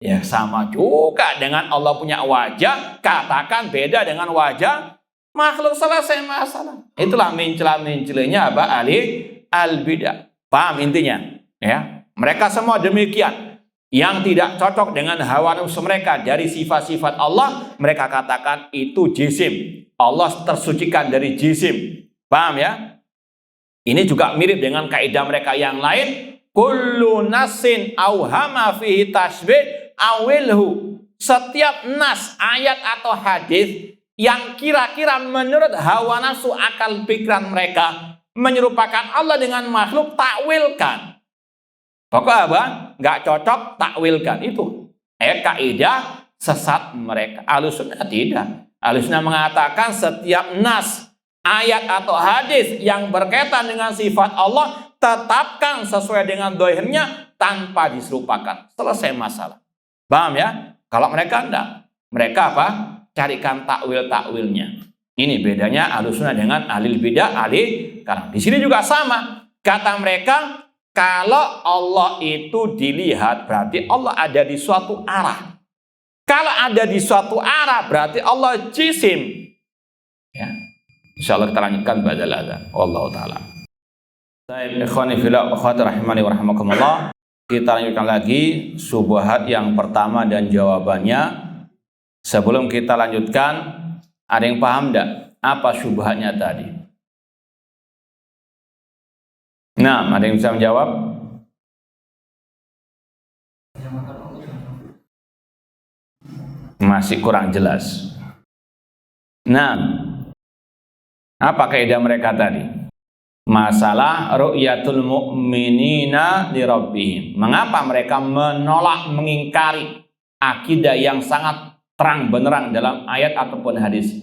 Ya sama juga dengan Allah punya wajah. Katakan beda dengan wajah makhluk, selesai masalah. Itulah mencela-mencelanya apa? Al-bidah. Paham intinya? Ya, mereka semua demikian. Yang tidak cocok dengan hawa nafsu mereka dari sifat-sifat Allah, mereka katakan itu jisim. Allah tersucikan dari jisim. Paham ya? Ini juga mirip dengan kaidah mereka yang lain. Kullu nasin auhama fihi tasbih awilhu. Setiap nas, ayat atau hadis yang kira-kira menurut hawa nafsu akal pikiran mereka menyerupakan Allah dengan makhluk, takwilkan. Pokoknya apa? Nggak cocok, takwilkan. Itu kaidah sesat mereka. Ahlussunnah tidak. Ahlussunnah mengatakan setiap nas, ayat atau hadis yang berkaitan dengan sifat Allah tetapkan sesuai dengan dohirnya tanpa diserupakan. Selesai masalah. Paham ya? Kalau mereka enggak. Mereka apa? Carikan takwil-takwilnya. Ini bedanya Ahlussunnah dengan ahlul bidah, ahli kalam. Di sini juga sama. Kata mereka, kalau Allah itu dilihat, berarti Allah ada di suatu arah. Kalau ada di suatu arah, berarti Allah jisim. Ya. Insyaallah kita lanjutkan ba'dal adzan. Wallahu taala. Baik, ikhwani fillah wa akhwati rahimani wa rahimakumullah. Kita lanjutkan lagi syubhat yang pertama dan jawabannya. Sebelum kita lanjutkan, ada yang paham enggak apa syubhatnya tadi? Nah, ada yang bisa menjawab? Masih kurang jelas. Nah, apa kaidah mereka tadi? Masalah ru'yatul mu'minina li rabbihim. Mengapa mereka menolak, mengingkari akidah yang sangat terang benderang dalam ayat ataupun hadis?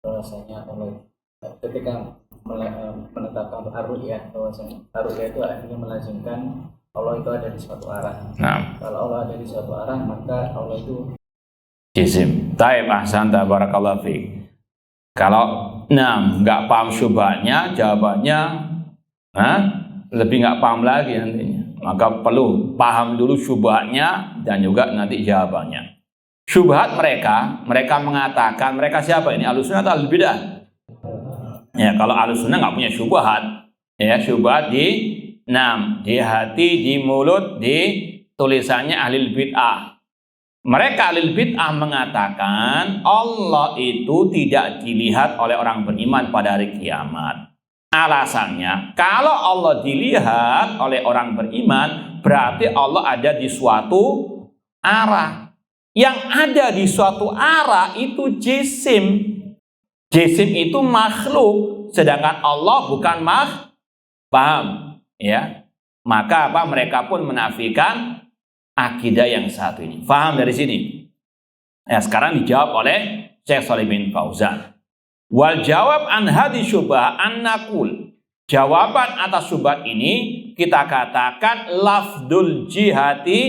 Bahwasanya Allah ketika menetapkan ar-ru'yah, bahwasanya ar-ru'yah itu akhirnya melazimkan Allah itu ada di suatu arah. Nah. Kalau Allah ada di suatu arah, maka Allah itu jisim. Taib ahsanta barakallahu fiik. Kalau nggak paham syubhatnya, jawabannya lebih nggak paham lagi nantinya. Maka perlu paham dulu syubhatnya dan juga nanti jawabannya. Syubhat mereka mengatakan, mereka siapa ini? Ahlussunnah atau ahlul bidah? Ya, kalau ahlussunnah nggak punya syubhat. Ya, syubhat di hati, di mulut, di tulisannya ahlul bid'ah. Mereka ahlul bid'ah mengatakan Allah itu tidak dilihat oleh orang beriman pada hari kiamat. Alasannya, kalau Allah dilihat oleh orang beriman, berarti Allah ada di suatu arah. Yang ada di suatu arah itu jisim. Jisim itu makhluk, sedangkan Allah bukan paham, ya. Maka apa? Mereka pun menafikan akidah yang satu ini. Paham dari sini? Ya, sekarang dijawab oleh Syekh Shalih bin Fauzan. Wal jawab an hadhi syubhah an naqul. Jawaban atas syubhat ini kita katakan lafdul jihati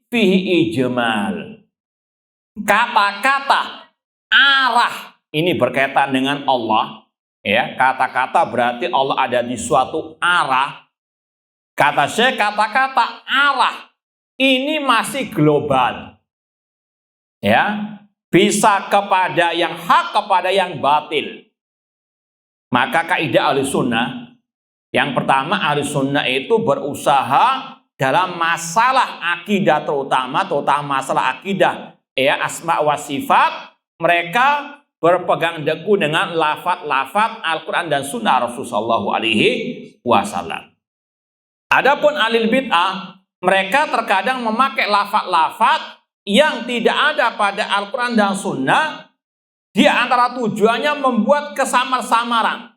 fihi ijmal. Kata-kata arah ini berkaitan dengan Allah. Ya, kata-kata berarti Allah ada di suatu arah. Kata Syekh, kata-kata arah ini masih global. Ya, bisa kepada yang hak, kepada yang batil. Maka kaidah Ahlussunnah, yang pertama Ahlussunnah itu berusaha dalam masalah akidah terutama masalah akidah ya asma wa sifat, mereka berpegang teguh dengan lafaz-lafaz Al-Quran dan Sunnah Rasulullah SAW. Adapun ahlul bid'ah, mereka terkadang memakai lafaz-lafaz yang tidak ada pada Al-Quran dan Sunnah. Di antara tujuannya membuat kesamar-samaran.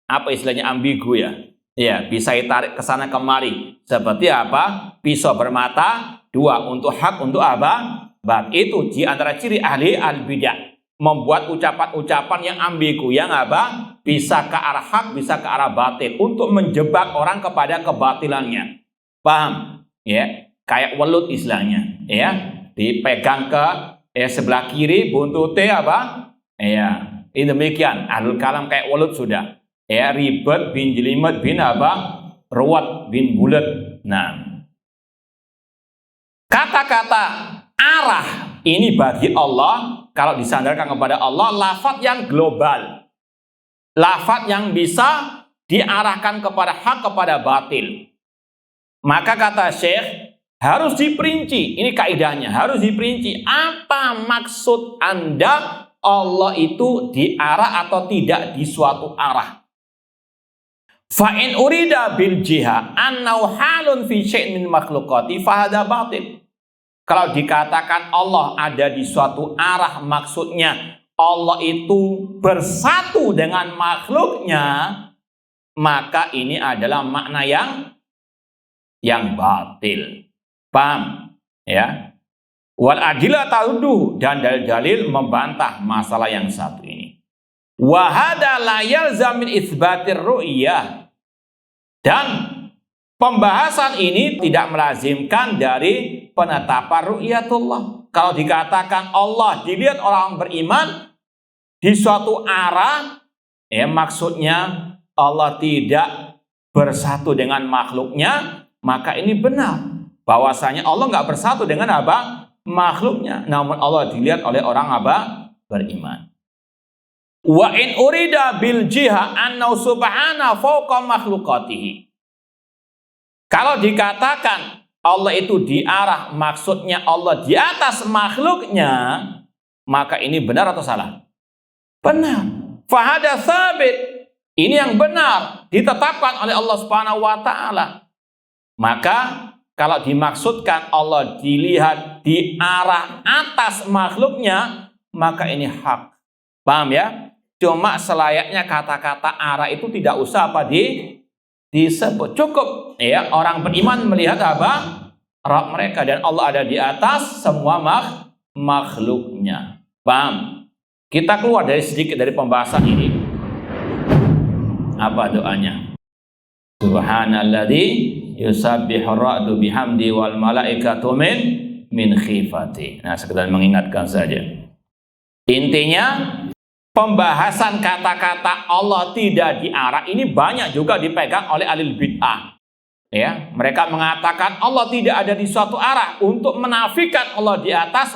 Apa istilahnya, ambigu ya? Ya, bisa ditarik ke sana kemari. Seperti apa? Pisau bermata dua, untuk hak, untuk apa? Itu di antara ciri ahli al-bidah. Membuat ucapan-ucapan yang ambigu, yang apa? Bisa ke arah hak, bisa ke arah batil, untuk menjebak orang kepada kebatilannya. Paham? Ya, kayak welut istilahnya, ya. Dipegang ke sebelah kiri, buntutnya apa? Ya, ini demikian. Ahlul kalam kayak welut sudah. Ya, ribet bin jelimet bin apa? Ruwet bin bulat. Nah, kata-kata arah ini bagi Allah, kalau disandarkan kepada Allah, lafaz yang global, lafaz yang bisa diarahkan kepada hak, kepada batil. Maka kata Syekh, harus diperinci, ini kaidahnya, harus diperinci. Apa maksud Anda Allah itu diarah atau tidak di suatu arah? Fa'in urida bil jiha annau halun fi syai'in min makhluqati fahada batil. Kalau dikatakan Allah ada di suatu arah, maksudnya Allah itu bersatu dengan makhluknya, maka ini adalah makna yang batil. Paham? Ya. Wal adillah ta'uduh, dan dalil-dalil membantah masalah yang satu ini. Wa hada la yalzam min itsbatir ru'yah. Dan pembahasan ini tidak melazimkan dari penetapan ru'yatullah. Kalau dikatakan Allah dilihat orang beriman di suatu arah, ya maksudnya Allah tidak bersatu dengan makhluknya, maka ini benar. Bahwasanya Allah nggak bersatu dengan apa? Makhluknya. Namun Allah dilihat oleh orang apa? Beriman. Wa in urida bil jiha annau subhana fawqa makhluqatihi. Kalau dikatakan Allah itu di arah, maksudnya Allah di atas makhluknya, maka ini benar atau salah? Benar. Fahada sabit. Ini yang benar, ditetapkan oleh Allah Subhanahu wa taala. Maka kalau dimaksudkan Allah dilihat di arah atas makhluknya, maka ini hak. Paham ya? Cuma selayaknya kata-kata arah itu tidak usah apa disebut. Cukup ya orang beriman melihat apa? Rabb mereka, dan Allah ada di atas semua makhluknya. Paham? Kita keluar dari sedikit dari pembahasan ini. Apa doanya? Subhanalladzi yusabbihu ar-ra'du bihamdi wal malaikatu min khifati. Nah, sekedar mengingatkan saja. Intinya pembahasan kata-kata Allah tidak diarah ini banyak juga dipegang oleh ahlul bid'ah. Ya, mereka mengatakan Allah tidak ada di suatu arah untuk menafikan Allah di atas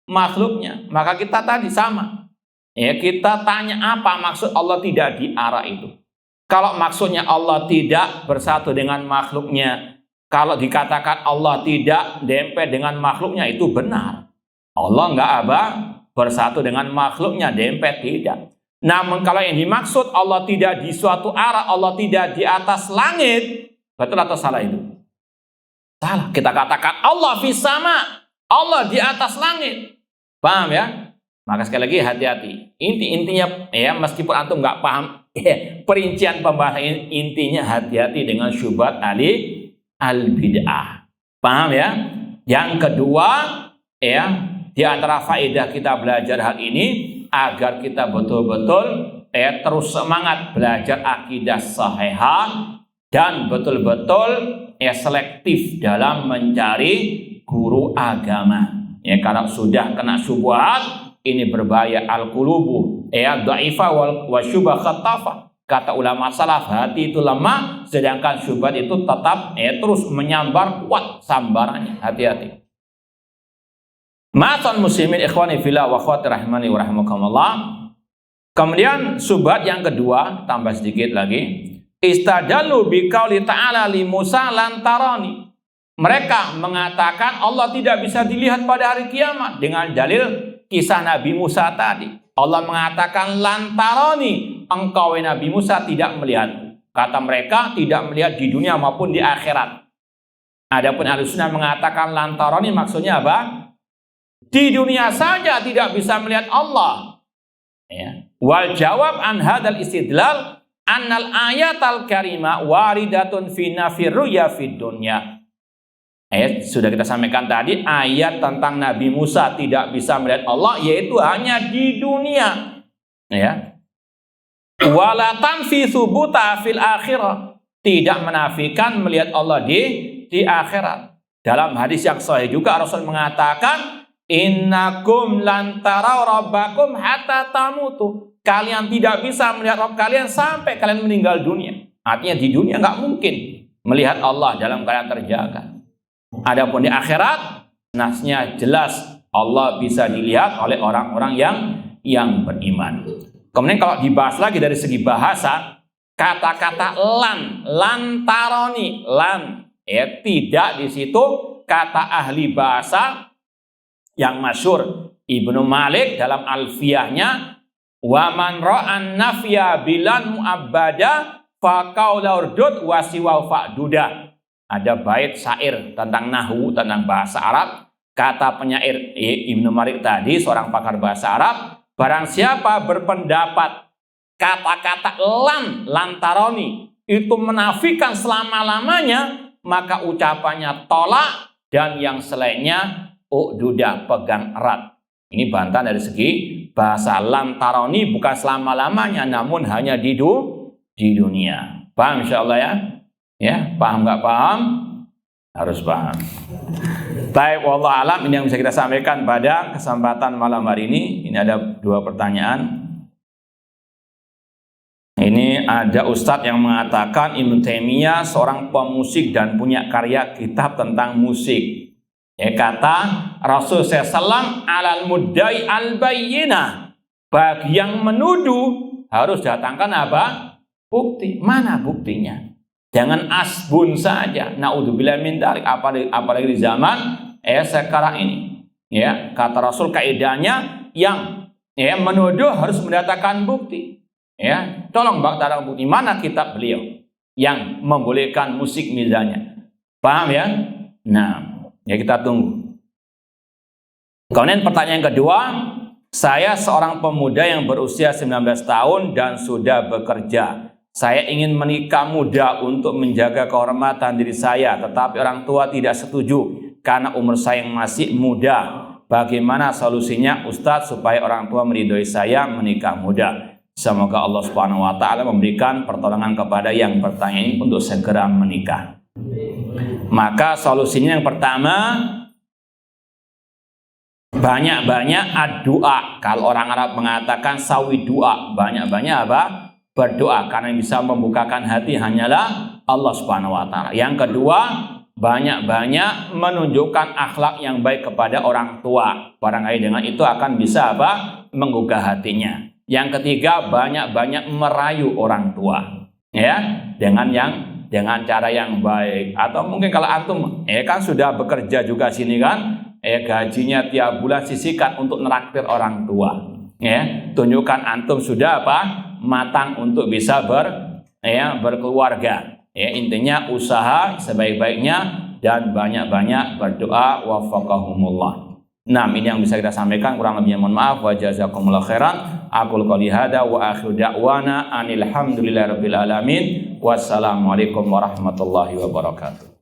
makhluknya. Maka kita tadi sama. Ya, kita tanya apa maksud Allah tidak diarah itu. Kalau maksudnya Allah tidak bersatu dengan makhluknya, kalau dikatakan Allah tidak dempet dengan makhluknya, itu benar. Allah enggak apa? Bersatu dengan makhluknya, dempet tidak. Namun kalau yang dimaksud Allah tidak di suatu arah, Allah tidak di atas langit, betul atau salah itu? Salah. Kita katakan Allah fis sama, Allah di atas langit. Paham ya? Maka sekali lagi hati-hati. Intinya ya, meskipun antum nggak paham perincian pembahasan, intinya hati-hati dengan syubhat ahli al-bid'ah. Paham ya? Yang kedua ya, di antara faedah kita belajar hal ini agar kita betul-betul terus semangat belajar akidah sahihah, dan betul-betul selektif dalam mencari guru agama. Ya, kalau sudah kena syubhat, ini berbahaya. Al-qulubu dha'ifa wa syubha khattafa. Kata ulama salaf, hati itu lemah, sedangkan syubhat itu tetap terus menyambar, kuat sambarannya. Hati-hati. Ma'asal muslimin ikhwani fillah wa akhwati rahimani wa rahimakumullah. Kemudian syubhat yang kedua, tambah sedikit lagi. Istadallu biqauli ta'ala li Musa lan tarani. Mereka mengatakan Allah tidak bisa dilihat pada hari kiamat dengan dalil kisah Nabi Musa tadi. Allah mengatakan lan tarani, engkau Nabi Musa tidak melihat. Kata mereka tidak melihat di dunia maupun di akhirat. Adapun Ahlussunnah mengatakan lan tarani maksudnya apa? Di dunia saja tidak bisa melihat Allah. Ya. Wal jawab an hadal istidlal annal ayatal karimah waridatun fi nafir ruya fid dunya. Sudah kita sampaikan tadi, ayat tentang Nabi Musa tidak bisa melihat Allah yaitu hanya di dunia. Ya. Wala tanfi thubuta fil akhirah, tidak menafikan melihat Allah di akhirat. Dalam hadis yang sahih juga Rasul mengatakan, innakum lan tarau rabbakum hatta tamutu. Kalian tidak bisa melihat Rabb kalian sampai kalian meninggal dunia. Artinya di dunia nggak mungkin melihat Allah dalam keadaan terjaga. Adapun di akhirat, nasnya jelas Allah bisa dilihat oleh orang-orang yang beriman. Kemudian kalau dibahas lagi dari segi bahasa, kata-kata lan taroni, tidak di situ kata ahli bahasa yang masyhur Ibnu Malik dalam Alfiyahnya, wa man ra'an nafya bilan mu'abbada fa qaula urdud wa siwa fa'duda. Ada bait syair tentang nahwu, tentang bahasa Arab. Kata penyair Ibnu Malik tadi, seorang pakar bahasa Arab, barang siapa berpendapat kata-kata lantaroni itu menafikan selama-lamanya, maka ucapannya tolak, dan yang selainnya uqduda, pegang erat. Ini bantahan dari segi bahasa. Lantaroni bukan selama-lamanya, namun hanya di dunia. Paham insyaallah ya? Ya, paham nggak paham? Harus paham. Baik, wallahu alam, ini yang bisa kita sampaikan pada kesempatan malam hari ini. Ini ada 2 pertanyaan. Ini ada Ustadz yang mengatakan Ibnu Taimiyah seorang pemusik dan punya karya kitab tentang musik. Ya, kata Rasul SAW, alal muddai al bayyinah, bagi yang menuduh harus datangkan apa? Bukti. Mana buktinya? Jangan asbun saja. Naudzubillah min dzalik, apalagi di zaman sekarang ini. Ya, kata Rasul kaidahnya yang menuduh harus mendatangkan bukti. Ya, tolong datangkan bukti. Mana kitab beliau yang membolehkan musik misalnya? Paham ya? Nah, ya kita tunggu. Kemudian pertanyaan kedua, saya seorang pemuda yang berusia 19 tahun dan sudah bekerja. Saya ingin menikah muda untuk menjaga kehormatan diri saya, tetapi orang tua tidak setuju karena umur saya yang masih muda. Bagaimana solusinya Ustadz supaya orang tua meridhoi saya menikah muda? Semoga Allah Subhanahu wa taala memberikan pertolongan kepada yang bertanya ini untuk segera menikah. Maka solusinya yang pertama, banyak-banyak ad-doa. Kalau orang Arab mengatakan sawi doa, banyak-banyak apa? Berdoa, karena yang bisa membukakan hati hanyalah Allah Subhanahu wa taala. Yang kedua, banyak-banyak menunjukkan akhlak yang baik kepada orang tua. Barangkali dengan itu akan bisa apa? Menggugah hatinya. Yang ketiga, banyak-banyak merayu orang tua. Ya, dengan cara yang baik. Atau mungkin kalau antum kan sudah bekerja juga sini kan, gajinya tiap bulan sisihkan untuk neraktir orang tua. Ya, tunjukkan antum sudah apa? Matang untuk bisa berkeluarga. Ya, intinya usaha sebaik-baiknya dan banyak-banyak berdoa. Wafaqahumullah. Nah, ini yang bisa kita sampaikan, kurang lebihnya mohon maaf. Wa jazakumullah khairan. Aqul qouli hada wa akhiru da'wana anil hamdulillahirabbil alamin. Wassalamualaikum warahmatullahi wabarakatuh.